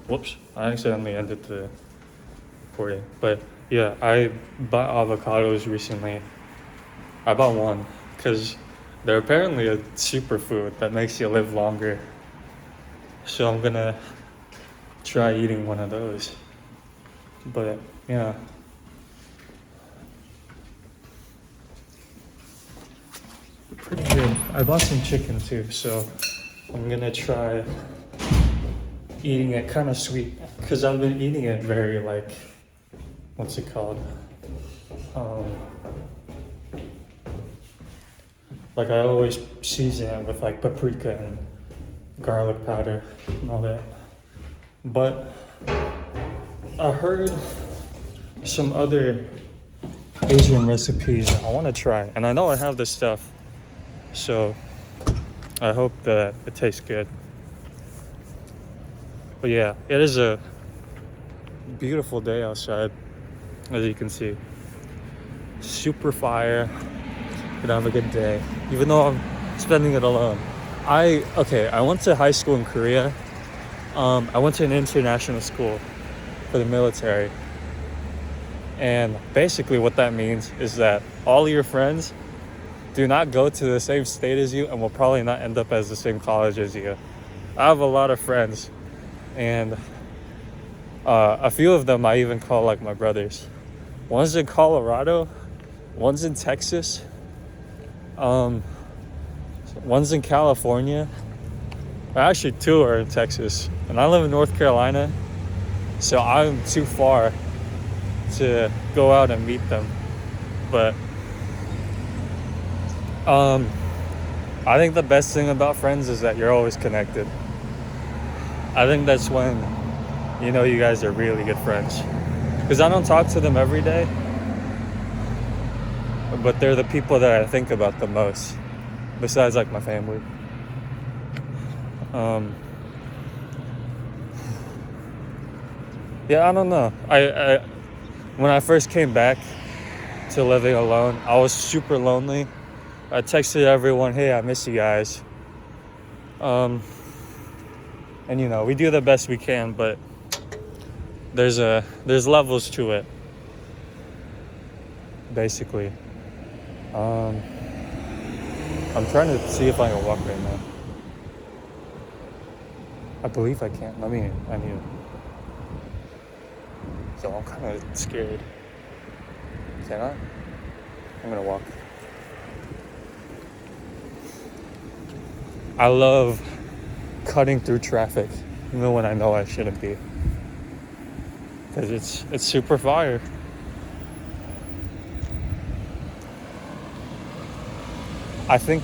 Whoops, I accidentally ended the recording. But yeah, I bought avocados recently. I bought one because they're apparently a superfood that makes you live longer. So I'm gonna try eating one of those. But yeah. Pretty good. I bought some chicken too, so I'm gonna try eating it kind of sweet because I've been eating it very like, what's it called? Um, like I always season it with like paprika and garlic powder and all that. But I heard some other Asian recipes I want to try, and I know I have this stuff, so I hope that it tastes good. But yeah, it is a beautiful day outside, as you can see. Super fire. Gonna have a good day, even though I'm spending it alone. I went to high school in Korea. I went to an international school for the military. And basically what that means is that all your friends do not go to the same state as you and will probably not end up as the same college as you. I have a lot of friends, and a few of them I even call like my brothers. One's in Colorado, one's in Texas, one's in California. Actually, two are in Texas, and I live in North Carolina, so I'm too far to go out and meet them. But I think the best thing about friends is that you're always connected. I think that's when you know you guys are really good friends, because I don't talk to them every day, but they're the people that I think about the most, besides like my family. Yeah, I don't know. I when I first came back to living alone, I was super lonely. I texted everyone, "Hey, I miss you guys." And you know, we do the best we can, but there's levels to it. Basically, I'm trying to see if I can walk right now. I believe I can. I need it. So I'm kind of scared. Can I? I'm gonna walk. I love cutting through traffic, even when I know I shouldn't be, because it's super fire. I think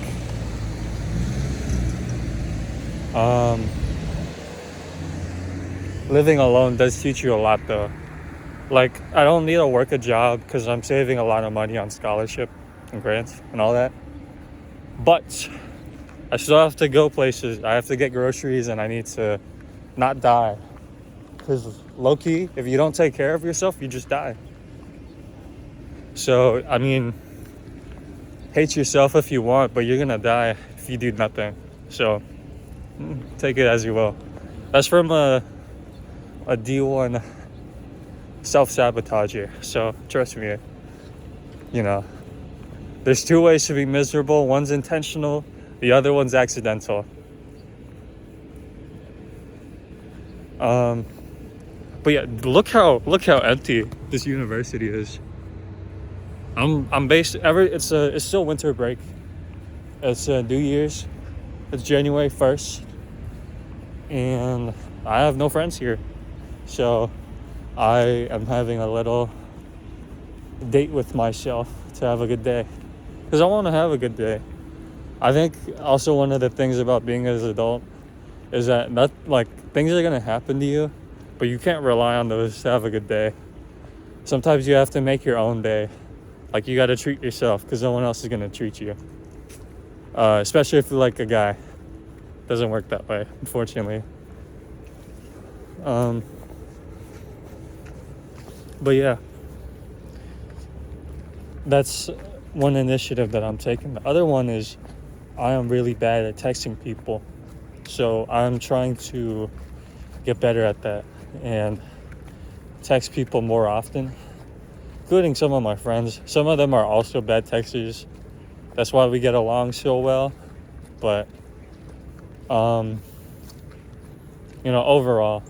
living alone does teach you a lot though. Like, I don't need to work a job because I'm saving a lot of money on scholarship and grants and all that. But I still have to go places. I have to get groceries, and I need to not die. Because low-key, if you don't take care of yourself, you just die. So, I mean, hate yourself if you want, but you're going to die if you do nothing. So, take it as you will. That's from a D1 self-sabotager. So, trust me, you know, there's two ways to be miserable. One's intentional, the other one's accidental. But yeah, look how empty this university is. It's still winter break. It's New Year's. It's January 1st, and I have no friends here. So I am having a little date with myself to have a good day, because I want to have a good day. I think also one of the things about being an adult is that things are gonna happen to you, but you can't rely on those to have a good day. Sometimes you have to make your own day. Like, you gotta treat yourself, because no one else is gonna treat you. Especially if you're like a guy. Doesn't work that way, unfortunately. But yeah, that's one initiative that I'm taking. The other one is I am really bad at texting people. So I'm trying to get better at that. and text people more often, including some of my friends. Some of them are also bad texters. That's why we get along so well. But, overall,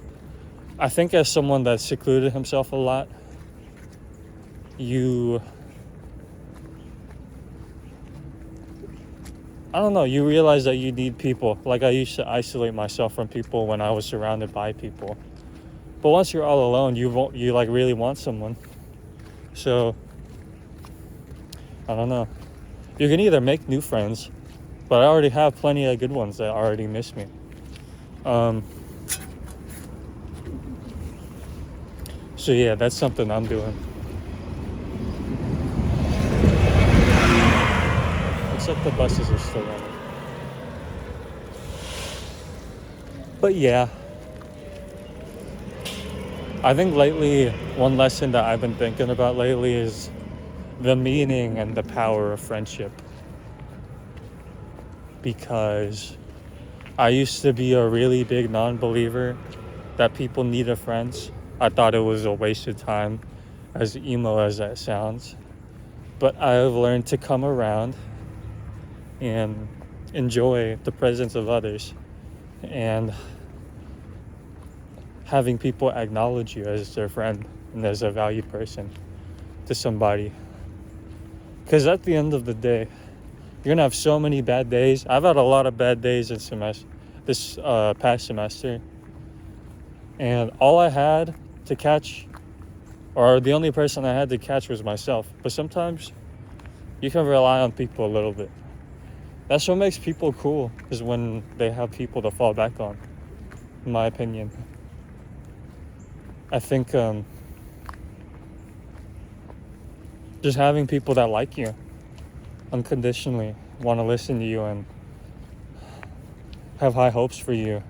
I think as someone that secluded himself a lot, you realize that you need people. Like, I used to isolate myself from people when I was surrounded by people. But once you're all alone, you really want someone. So, I don't know. You can either make new friends, but I already have plenty of good ones that already miss me. So yeah, that's something I'm doing. Except the buses are still running. But yeah, I think lately, one lesson that I've been thinking about lately is the meaning and the power of friendship. Because I used to be a really big non-believer that people needed friends. I thought it was a waste of time, as emo as that sounds. But I've learned to come around and enjoy the presence of others and having people acknowledge you as their friend and as a valued person to somebody. Because at the end of the day, you're gonna have so many bad days. I've had a lot of bad days this past semester, and all I had to catch, or the only person I had to catch, was myself. But sometimes you can rely on people a little bit. That's what makes people cool, is when they have people to fall back on, in my opinion. I think just having people that like you unconditionally, want to listen to you and have high hopes for you,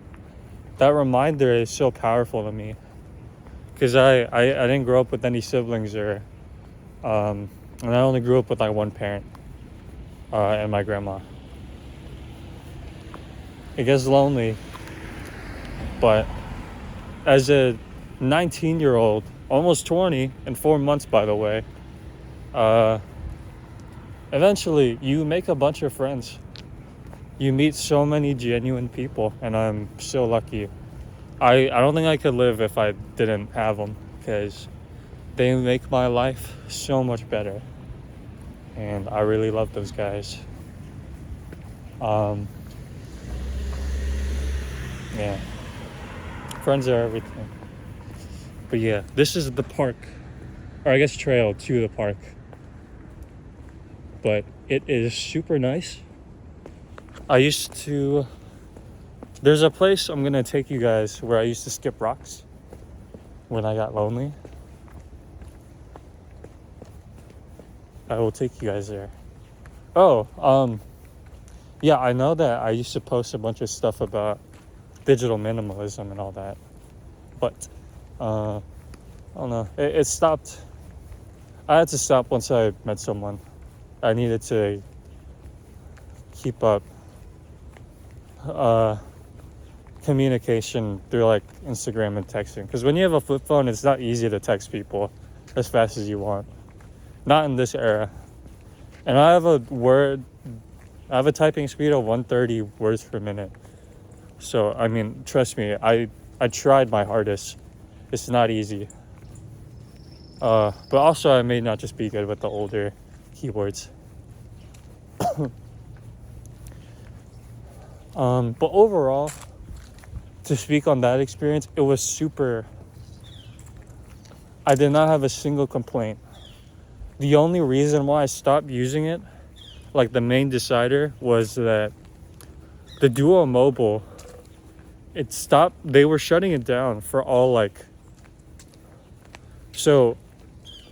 that reminder is so powerful to me. Because I didn't grow up with any siblings, and I only grew up with like one parent and my grandma. It gets lonely, but as a 19-year-old, almost 20 in 4 months, by the way, eventually you make a bunch of friends. You meet so many genuine people, and I'm so lucky. I don't think I could live if I didn't have them, because they make my life so much better, and I really love those guys. Yeah, friends are everything. But yeah, this is the park, or I guess trail to the park, but it is super nice. There's a place I'm gonna take you guys where I used to skip rocks when I got lonely. I will take you guys there. Yeah, I know that I used to post a bunch of stuff about digital minimalism and all that, but I don't know, it stopped. I had to stop once I met someone. I needed to keep up communication through like Instagram and texting, because when you have a flip phone, it's not easy to text people as fast as you want, not in this era. And I have a typing speed of 130 words per minute. So I mean, trust me, I tried my hardest. It's not easy. But also I may not just be good with the older keyboards. But overall, to speak on that experience, it was super. I did not have a single complaint. The only reason why I stopped using it, like the main decider, was that the Duo Mobile, it stopped. They were shutting it down for all so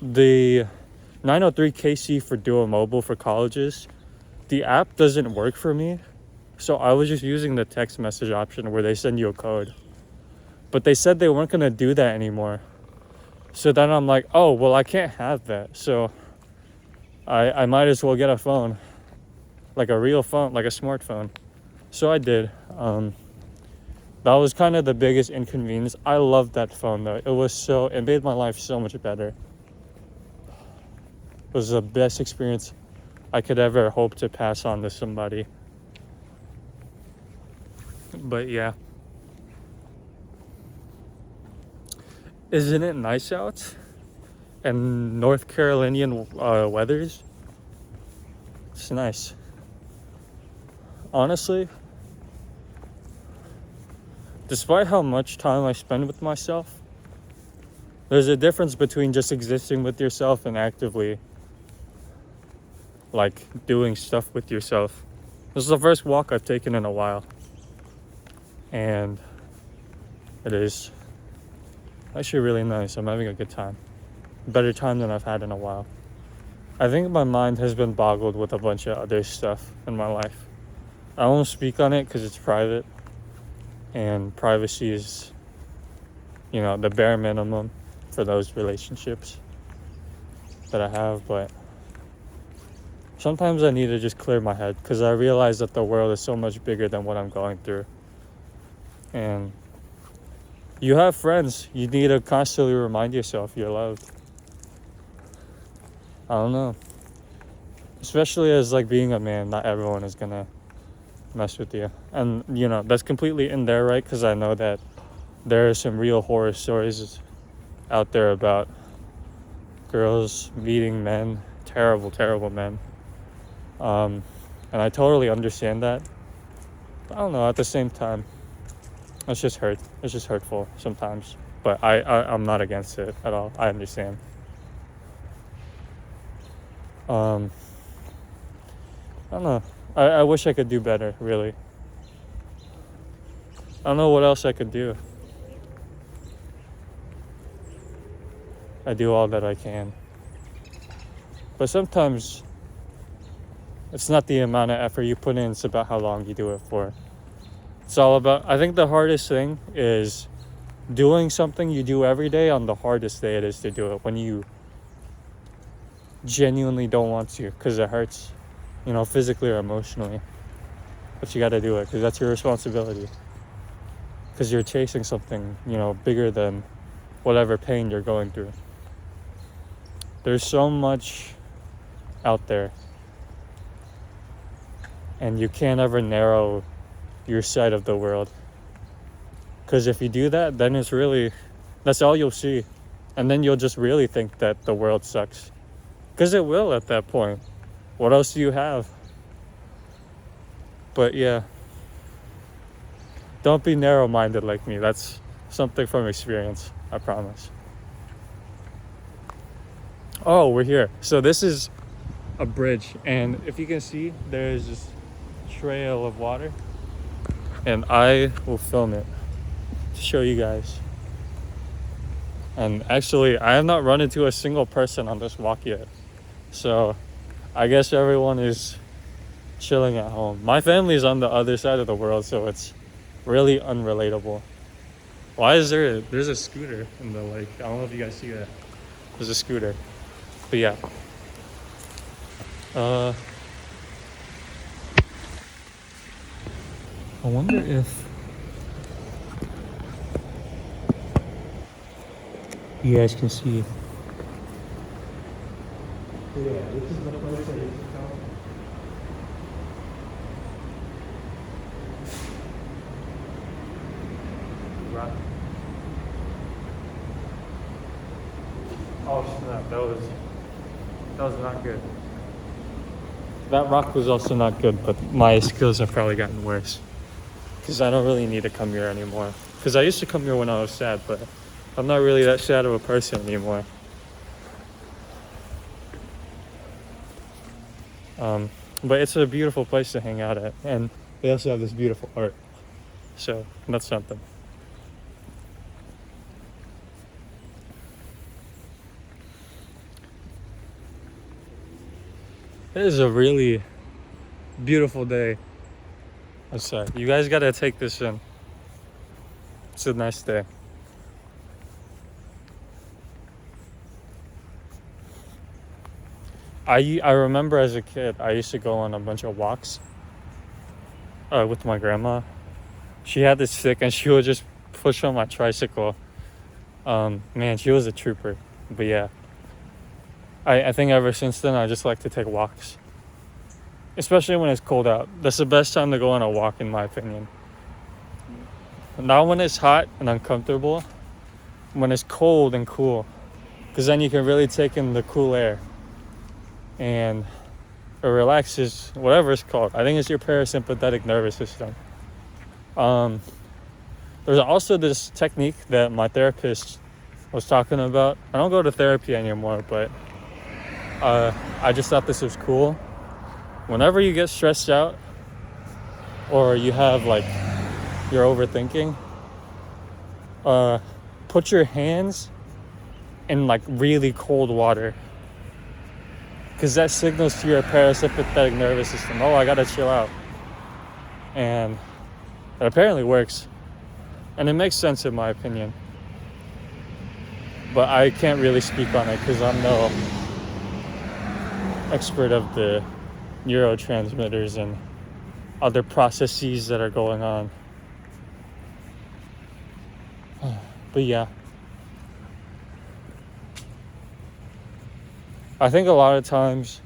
the 903KC for Duo Mobile for colleges, the app doesn't work for me. So I was just using the text message option where they send you a code. But they said they weren't going to do that anymore. So then I'm like, oh, well, I can't have that. So I might as well get a phone. Like a real phone, like a smartphone. So I did. That was kind of the biggest inconvenience. I loved that phone though. It made my life so much better. It was the best experience I could ever hope to pass on to somebody. But yeah. Isn't it nice out? And North Carolinian weathers? It's nice. Honestly, despite how much time I spend with myself, there's a difference between just existing with yourself and actively like doing stuff with yourself. This is the first walk I've taken in a while, and it is actually really nice. I'm having a good time. Better time than I've had in a while. I think my mind has been boggled with a bunch of other stuff in my life. I won't speak on it because it's private, and privacy is, the bare minimum for those relationships that I have. But sometimes I need to just clear my head because I realize that the world is so much bigger than what I'm going through. And you have friends. You need to constantly remind yourself you're loved. I don't know. Especially as like being a man, not everyone is gonna mess with you. And that's completely in there, right? Because I know that there are some real horror stories out there about girls meeting men, terrible men. And I totally understand that. But I don't know, at the same time, it's just hurtful sometimes. But I'm not against it at all. I understand. I don't know. I wish I could do better, really. I don't know what else I could do. I do all that I can. But sometimes it's not the amount of effort you put in, it's about how long you do it for. It's all about, I think the hardest thing is doing something you do every day on the hardest day it is to do it, when you genuinely don't want to because it hurts, physically or emotionally. But you got to do it because that's your responsibility. Because you're chasing something, bigger than whatever pain you're going through. There's so much out there. And you can't ever narrow your sight of the world. Because if you do that, then that's all you'll see. And then you'll just really think that the world sucks. Because it will at that point. What else do you have? But yeah. Don't be narrow-minded like me. That's something from experience, I promise. Oh, we're here. So this is a bridge. And if you can see, there's this trail of water. And I will film it to show you guys. And actually, I have not run into a single person on this walk yet. So I guess everyone is chilling at home. My family is on the other side of the world, so it's really unrelatable. There's a scooter in the lake. I don't know if you guys see that. There's a scooter. But yeah. I wonder if you guys can see. Yeah, this is the place that used to come. Rock. Oh snap, that was not good. That rock was also not good, but my skills have probably gotten worse. Because I don't really need to come here anymore. Because I used to come here when I was sad, but I'm not really that sad of a person anymore. But it's a beautiful place to hang out at, and they also have this beautiful art, so that's something. It is a really beautiful day outside. You guys gotta take this in. It's a nice day. I remember as a kid, I used to go on a bunch of walks with my grandma, She had this stick and she would just push on my tricycle. Man, she was a trooper. But yeah, I think ever since then I just like to take walks, especially when it's cold out. That's the best time to go on a walk, in my opinion. Not when it's hot and uncomfortable, when it's cold and cool, because then you can really take in the cool air and it relaxes whatever it's called. I think it's your parasympathetic nervous system. There's also this technique that my therapist was talking about. I don't go to therapy anymore, but I just thought this was cool. Whenever you get stressed out or you have like you're overthinking, put your hands in like really cold water, because that signals to your parasympathetic nervous system, oh, I gotta chill out. And it apparently works, and it makes sense in my opinion, but I can't really speak on it because I'm no expert of the neurotransmitters and other processes that are going on. But yeah, I think a lot of times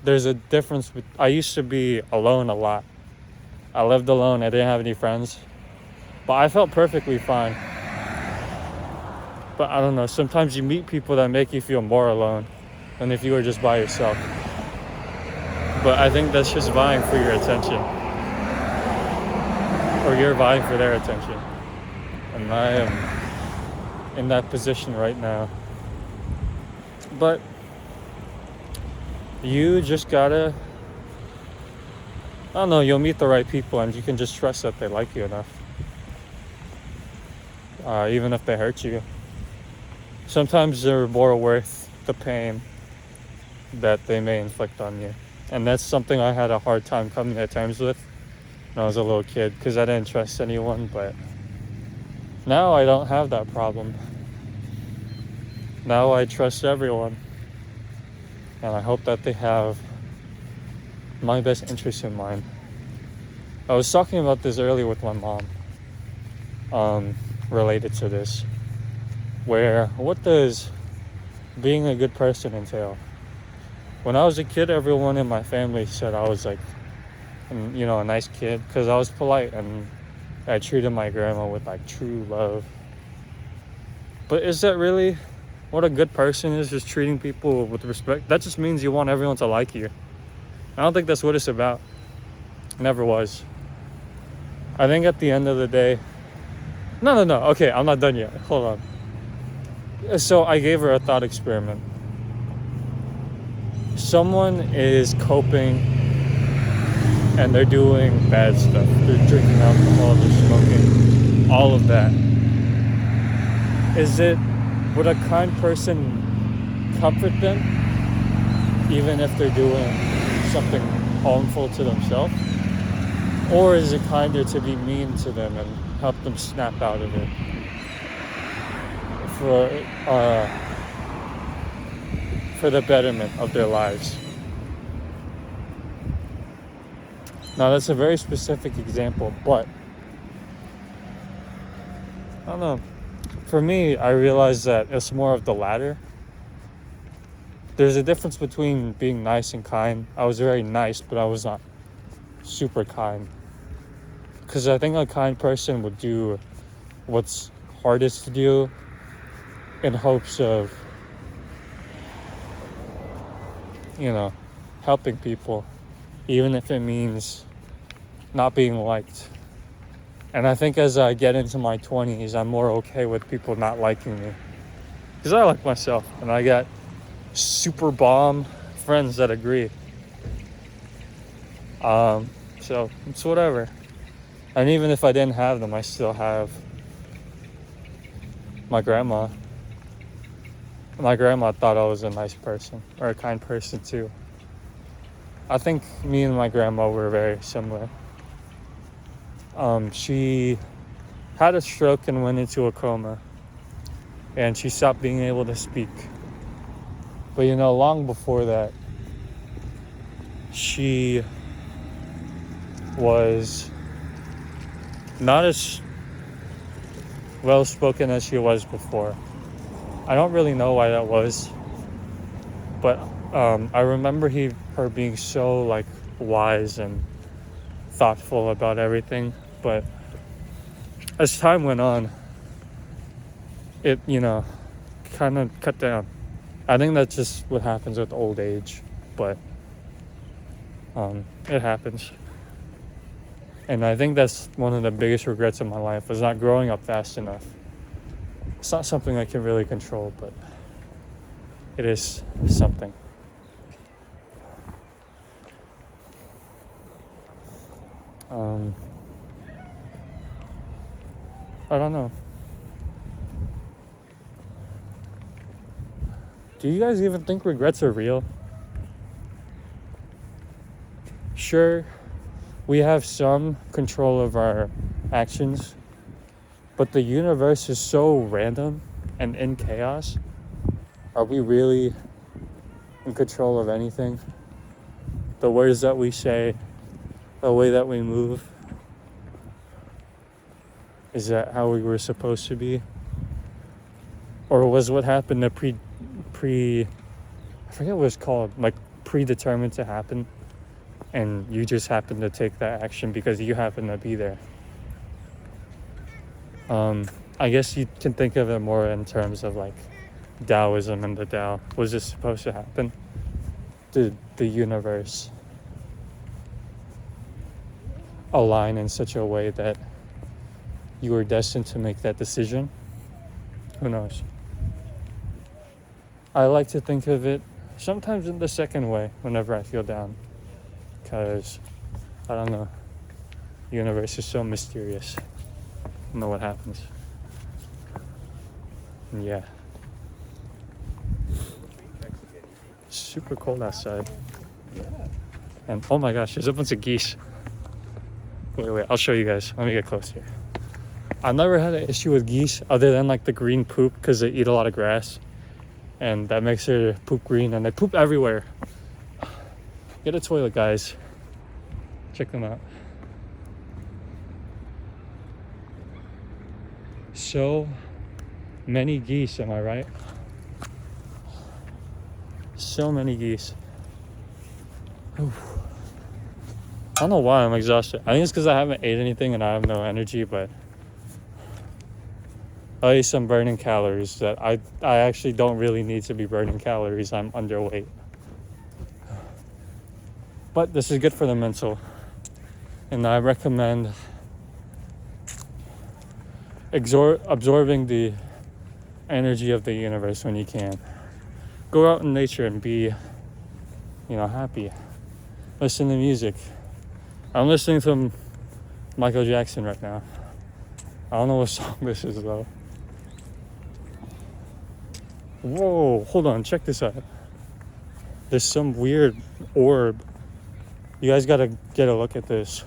there's a difference. I used to be alone a lot. I lived alone. I didn't have any friends, but I felt perfectly fine. But I don't know, sometimes you meet people that make you feel more alone than if you were just by yourself. But I think that's just vying for your attention, or you're vying for their attention. And I am in that position right now. But you just gotta, I don't know, you'll meet the right people and you can just trust that they like you enough. Even if they hurt you. Sometimes they're more worth the pain that they may inflict on you. And that's something I had a hard time coming to terms with when I was a little kid, because I didn't trust anyone. But now I don't have that problem. Now I trust everyone. And I hope that they have my best interest in mind. I was talking about this earlier with my mom, related to this, where what does being a good person entail? When I was a kid, everyone in my family said I was like, a nice kid, because I was polite and I treated my grandma with like true love. But is that really what a good person is? Just treating people with respect? That just means you want everyone to like you. I don't think that's what it's about. It never was. I think at the end of the day, no, okay, I'm not done yet. Hold on. So I gave her a thought experiment. Someone is coping and they're doing bad stuff. They're drinking alcohol, they're smoking, all of that. Would a kind person comfort them even if they're doing something harmful to themselves? Or is it kinder to be mean to them and help them snap out of it for the betterment of their lives? Now that's a very specific example, but I don't know. For me, I realized that it's more of the latter. There's a difference between being nice and kind. I was very nice, but I was not super kind. Because I think a kind person would do what's hardest to do in hopes of, helping people, even if it means not being liked. And I think as I get into my 20s, I'm more okay with people not liking me. Because I like myself, and I got super bomb friends that agree. So it's whatever. And even if I didn't have them, I still have my grandma. My grandma thought I was a nice person, or a kind person too. I think me and my grandma were very similar. She had a stroke and went into a coma, and she stopped being able to speak. But long before that, she was not as well spoken as she was before. I don't really know why that was, but I remember her being so like wise and thoughtful about everything. But as time went on, it kind of cut down. I think that's just what happens with old age, but it happens. And I think that's one of the biggest regrets of my life, was not growing up fast enough. It's not something I can really control, but it is something. I don't know. Do you guys even think regrets are real? Sure, we have some control of our actions, but the universe is so random and in chaos. Are we really in control of anything? The words that we say, the way that we move, is that how we were supposed to be? Or was what happened I forget what it's called, like predetermined to happen, and you just happen to take that action because you happen to be there? I guess you can think of it more in terms of like Taoism and the Tao. Was this supposed to happen? Did the universe align in such a way that you were destined to make that decision? Who knows? I like to think of it sometimes in the second way whenever I feel down, because I don't know, the universe is so mysterious. I don't know what happens. And yeah, super cold outside, and oh my gosh, there's a bunch of geese. Wait, I'll show you guys. Let me get close here. I've never had an issue with geese other than like the green poop, because they eat a lot of grass and that makes their poop green, and they poop everywhere. Get a toilet, guys. Check them out. So many geese, am I right? So many geese. Oof. I don't know why I'm exhausted. I think it's because I haven't ate anything and I have no energy, but I ate some burning calories that I actually don't really need to be burning calories. I'm underweight. But this is good for the mental. And I recommend absorbing the energy of the universe when you can. Go out in nature and be, happy. Listen to music. I'm listening to Michael Jackson right now. I don't know what song this is though. Whoa, hold on, check this out. There's some weird orb. You guys gotta get a look at this.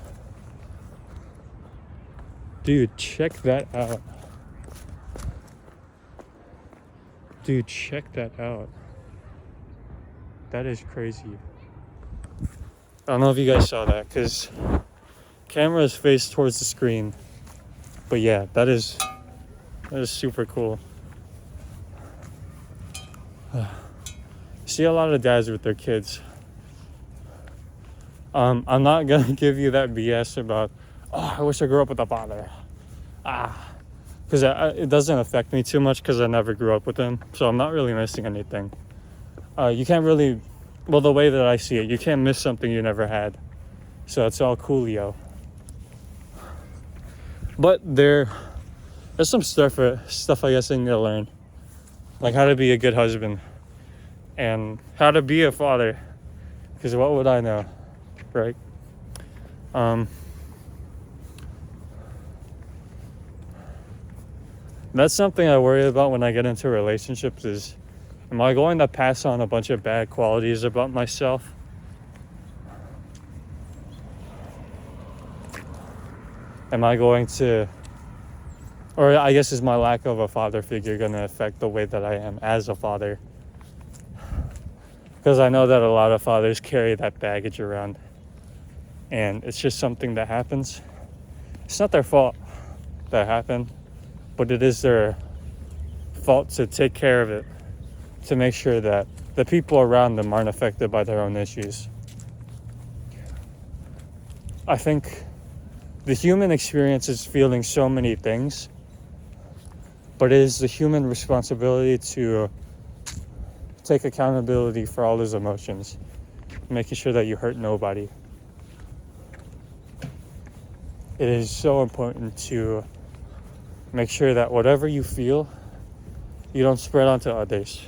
Dude, check that out. Dude, check that out. That is crazy. I don't know if you guys saw that, because camera is faced towards the screen. But yeah, that is super cool. See a lot of dads with their kids. I'm not gonna give you that BS about, I wish I grew up with a father. Because it doesn't affect me too much because I never grew up with him. So I'm not really missing anything. You can't really, the way that I see it, you can't miss something you never had. So it's all coolio. But there's some stuff I guess I need to learn. Like how to be a good husband. And how to be a father. Because what would I know? Right? That's something I worry about when I get into relationships is, am I going to pass on a bunch of bad qualities about myself? Am I going to, or I guess is my lack of a father figure going to affect the way that I am as a father? Because I know that a lot of fathers carry that baggage around. And it's just something that happens. It's not their fault. that happen, but it is their fault to take care of it, to make sure that the people around them aren't affected by their own issues. I think the human experience is feeling so many things, but it is the human responsibility to take accountability for all his emotions, making sure that you hurt nobody. It is so important to make sure that whatever you feel, you don't spread onto others.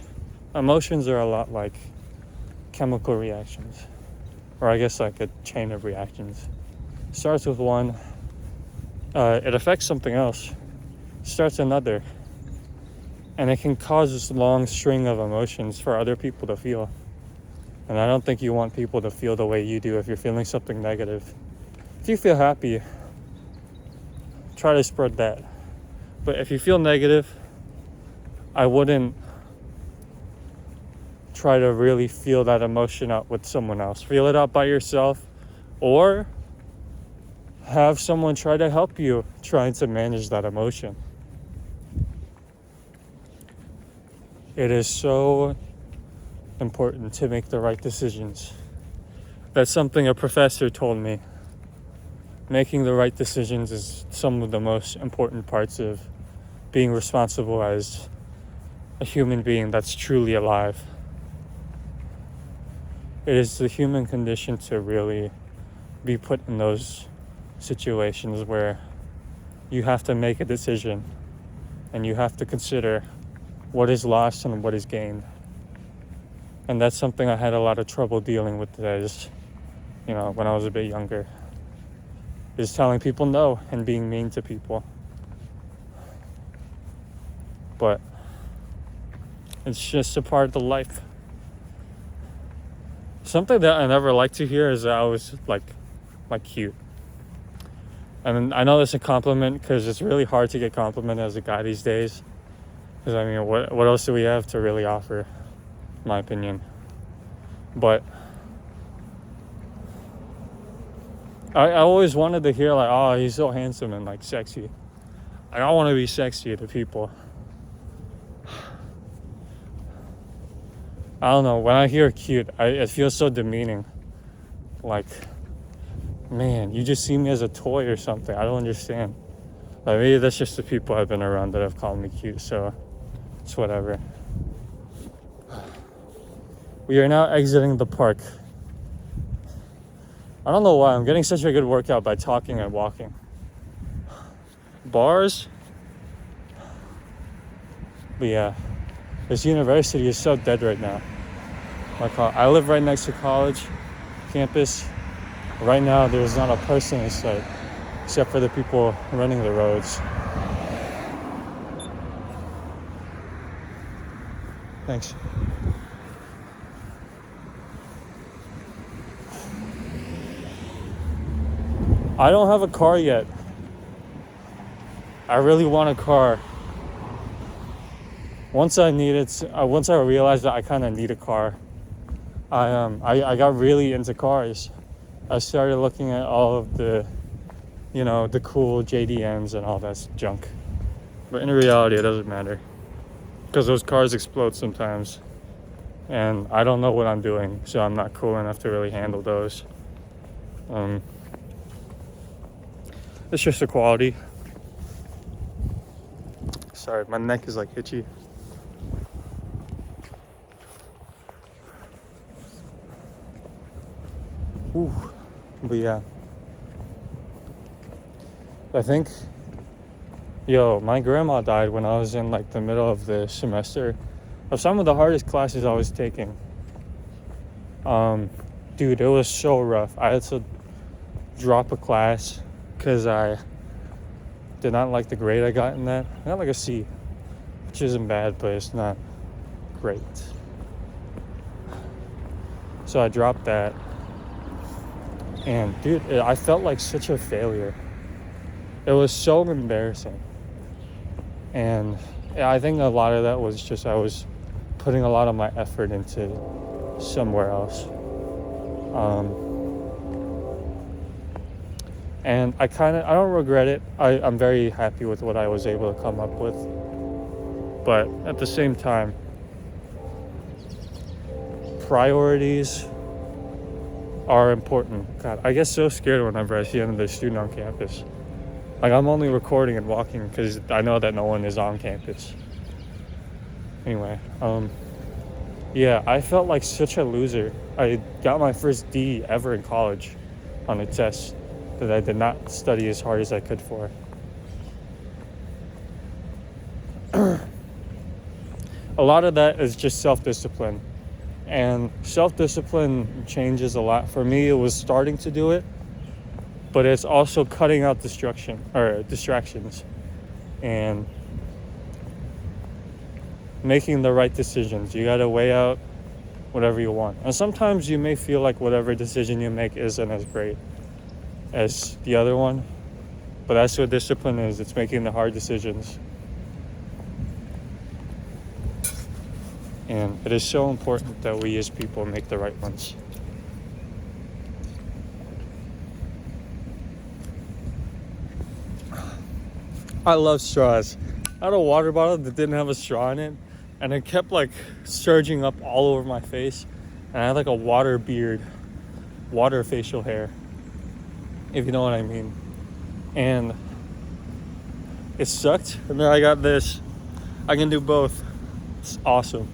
Emotions are a lot like chemical reactions, or I guess like a chain of reactions. Starts with one, it affects something else, starts another, and it can cause this long string of emotions for other people to feel. And I don't think you want people to feel the way you do if you're feeling something negative. If you feel happy, try to spread that. But if you feel negative, I wouldn't try to really feel that emotion out with someone else. Feel it out by yourself, or have someone try to help you trying to manage that emotion. It is so important to make the right decisions. That's something a professor told me. Making the right decisions is some of the most important parts of being responsible as a human being that's truly alive. It is the human condition to really be put in those situations where you have to make a decision and you have to consider what is lost and what is gained. And that's something I had a lot of trouble dealing with as, when I was a bit younger, is telling people no and being mean to people. But it's just a part of the life. Something that I never liked to hear is that I was like cute. And I know that's a compliment because it's really hard to get complimented as a guy these days. Because I mean, what else do we have to really offer, in my opinion? But I always wanted to hear like, oh, he's so handsome and like sexy. I don't want to be sexy to people. I don't know, when I hear cute, it feels so demeaning. Like, man, you just see me as a toy or something. I don't understand. Like, maybe that's just the people I've been around that have called me cute, so it's whatever. We are now exiting the park. I don't know why, I'm getting such a good workout by talking and walking. Bars? But yeah, this university is so dead right now. I live right next to college campus. Right now, there's not a person in sight, except for the people running the roads. Thanks. I don't have a car yet. I really want a car. Once I realized that I kind of need a car, I got really into cars. I started looking at all of the, the cool JDMs and all that junk. But in reality, it doesn't matter. Because those cars explode sometimes. And I don't know what I'm doing, so I'm not cool enough to really handle those. It's just the quality. Sorry, my neck is like itchy. Ooh. But yeah, I think, my grandma died when I was in like the middle of the semester of some of the hardest classes I was taking. Dude, it was so rough. I had to drop a class because I did not like the grade I got in that. I got like a C, which isn't bad, but it's not great. So I dropped that. And dude, I felt like such a failure. It was so embarrassing. And I think a lot of that was just I was putting a lot of my effort into somewhere else. And I don't regret it. I'm very happy with what I was able to come up with. But at the same time, priorities are important. God, I get so scared whenever I see another student on campus. Like, I'm only recording and walking because I know that no one is on campus. Anyway, yeah, I felt like such a loser. I got my first D ever in college on a test that I did not study as hard as I could for. A lot of that is just self-discipline. And self-discipline changes a lot. For me, it was starting to do it, but it's also cutting out distractions and making the right decisions. You got to weigh out whatever you want. And sometimes you may feel like whatever decision you make isn't as great as the other one, but that's what discipline is. It's making the hard decisions. And it is so important that we as people make the right ones. I love straws. I had a water bottle that didn't have a straw in it, and it kept like surging up all over my face. And I had like a water facial hair, if you know what I mean. And it sucked. And then I got this. I can do both. It's awesome.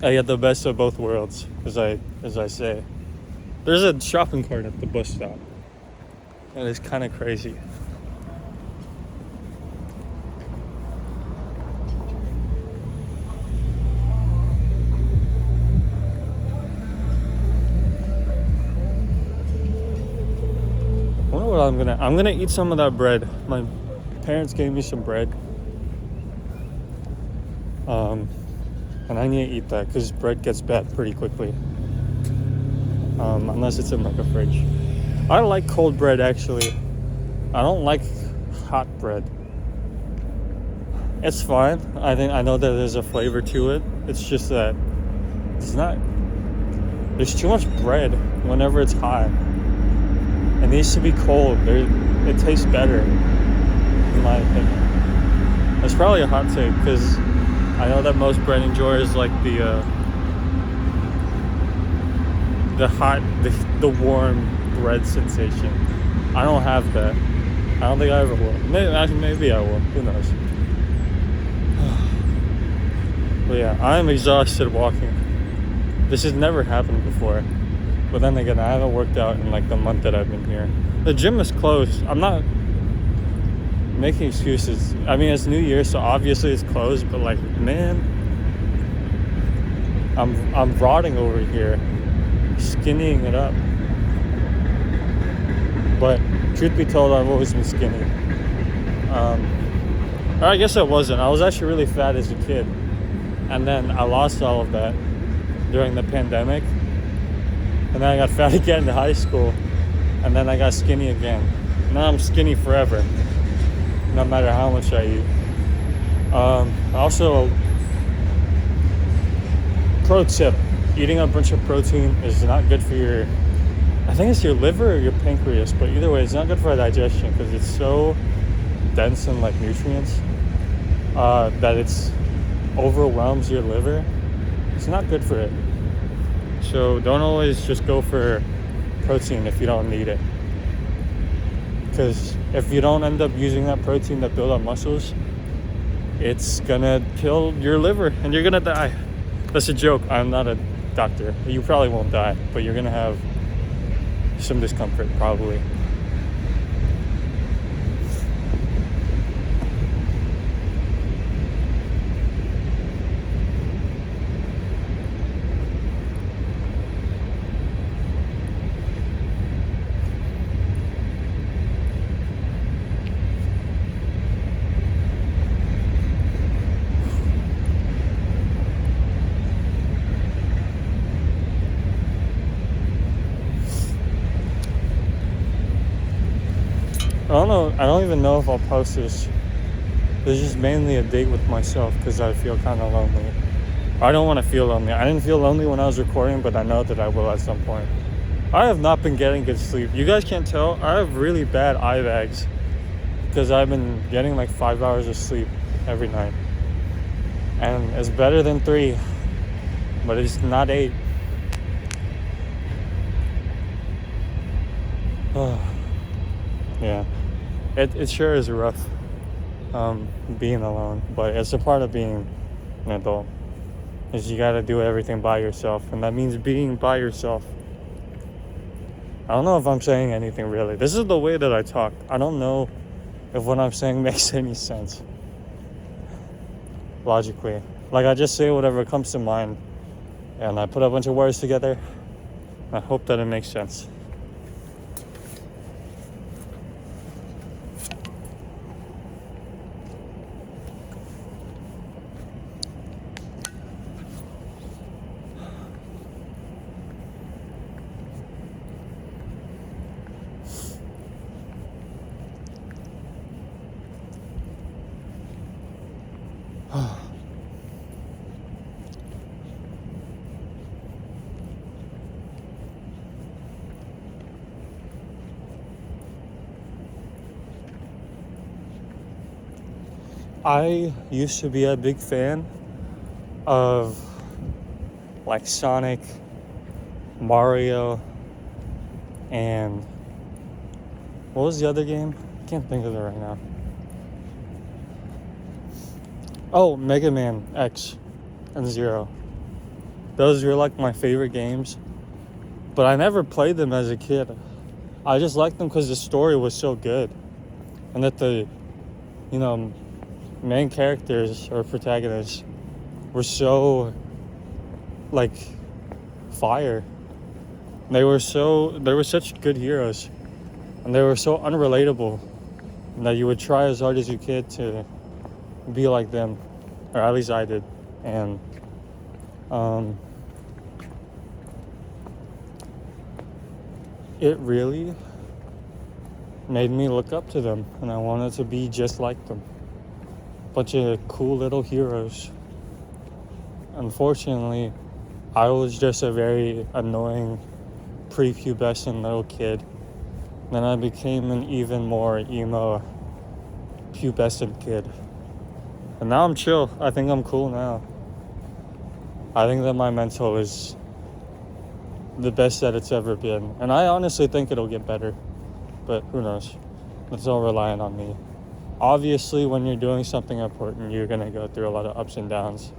I get the best of both worlds, as I say. There's a shopping cart at the bus stop. And it's kind of crazy. I wonder what I'm gonna eat some of that bread. My parents gave me some bread. And I need to eat that because bread gets bad pretty quickly. Unless it's in like a fridge. I like cold bread actually. I don't like hot bread. It's fine. I know that there's a flavor to it. It's just that there's too much bread whenever it's hot. It needs to be cold. It tastes better, in my opinion. That's probably a hot take because I know that most bread enjoyers like the warm bread sensation. I don't have that. I don't think I ever will. Maybe I will. Who knows? But yeah, I'm exhausted walking. This has never happened before. But then again, I haven't worked out in like the month that I've been here. The gym is closed. I'm not making excuses. I mean, it's New Year, so obviously it's closed. But like, man, I'm rotting over here, skinnying it up. But truth be told, I've always been skinny. Or I guess I wasn't. I was actually really fat as a kid. And then I lost all of that during the pandemic. And then I got fat again in high school. And then I got skinny again. Now I'm skinny forever, no matter how much I eat. Also, pro tip, eating a bunch of protein is not good for I think it's your liver or your pancreas, but either way, it's not good for digestion because it's so dense in like nutrients that it's overwhelms your liver. It's not good for it. So don't always just go for protein if you don't need it. Because if you don't end up using that protein to build up muscles, it's gonna kill your liver and you're gonna die. That's a joke. I'm not a doctor. You probably won't die, but you're gonna have some discomfort probably. I don't even know if I'll post this. It's just mainly a date with myself because I feel kind of lonely. I don't want to feel lonely. I didn't feel lonely when I was recording, but I know that I will at some point. I have not been getting good sleep. You guys can't tell. I have really bad eye bags because I've been getting like 5 hours of sleep every night. And it's better than 3, but it's not 8. Yeah. It sure is rough being alone, but it's a part of being an adult. Is you gotta do everything by yourself, and that means being by yourself. I don't know if I'm saying anything really. This is the way that I talk. I don't know if what I'm saying makes any sense logically. Like, I just say whatever comes to mind, and I put a bunch of words together. I hope that it makes sense. I used to be a big fan of like Sonic, Mario, and what was the other game? I can't think of it right now. Oh, Mega Man X and Zero. Those were like my favorite games, but I never played them as a kid. I just liked them because the story was so good, and that the, main characters or protagonists were so like fire. They were such good heroes, and they were so unrelatable that you would try as hard as you could to be like them, or at least I did. And it really made me look up to them, and I wanted to be just like them. Bunch of cool little heroes. Unfortunately, I was just a very annoying prepubescent little kid. Then I became an even more emo pubescent kid. And now I'm chill. I think I'm cool now. I think that my mental is the best that it's ever been. And I honestly think it'll get better. But who knows? It's all relying on me. Obviously, when you're doing something important, you're going to go through a lot of ups and downs.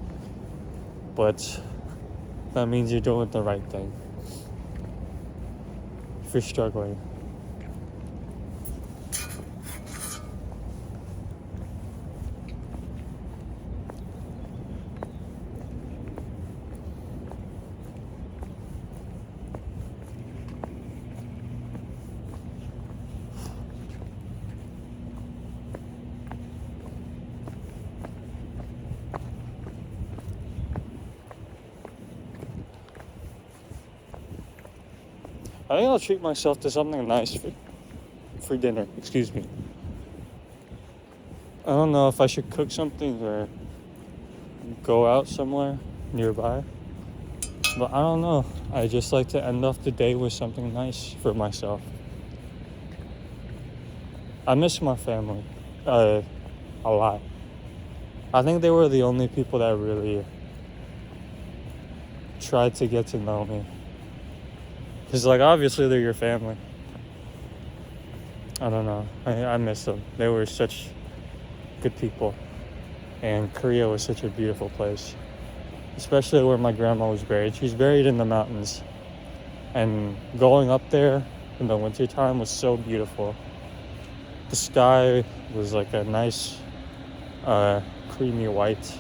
But that means you're doing the right thing. If you're struggling. I think I'll treat myself to something nice for dinner. Excuse me. I don't know if I should cook something or go out somewhere nearby. But I don't know. I just like to end off the day with something nice for myself. I miss my family a lot. I think they were the only people that really tried to get to know me. Because, like, obviously they're your family. I don't know. I miss them. They were such good people. And Korea was such a beautiful place. Especially where my grandma was buried. She's buried in the mountains. And going up there in the wintertime was so beautiful. The sky was like a nice creamy white.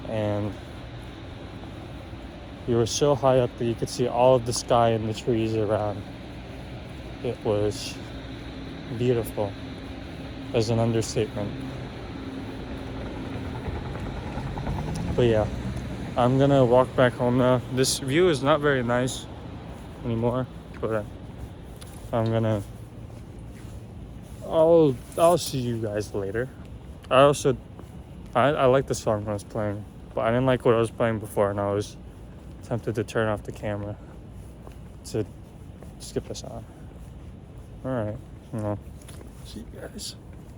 And you were so high up that you could see all of the sky and the trees around. It was beautiful, as an understatement. But yeah, I'm gonna walk back home now. This view is not very nice anymore, but I'll see you guys later. I like the song I was playing, but I didn't like what I was playing before, and I was tempted to turn off the camera to skip this on. All right. Well, see you guys.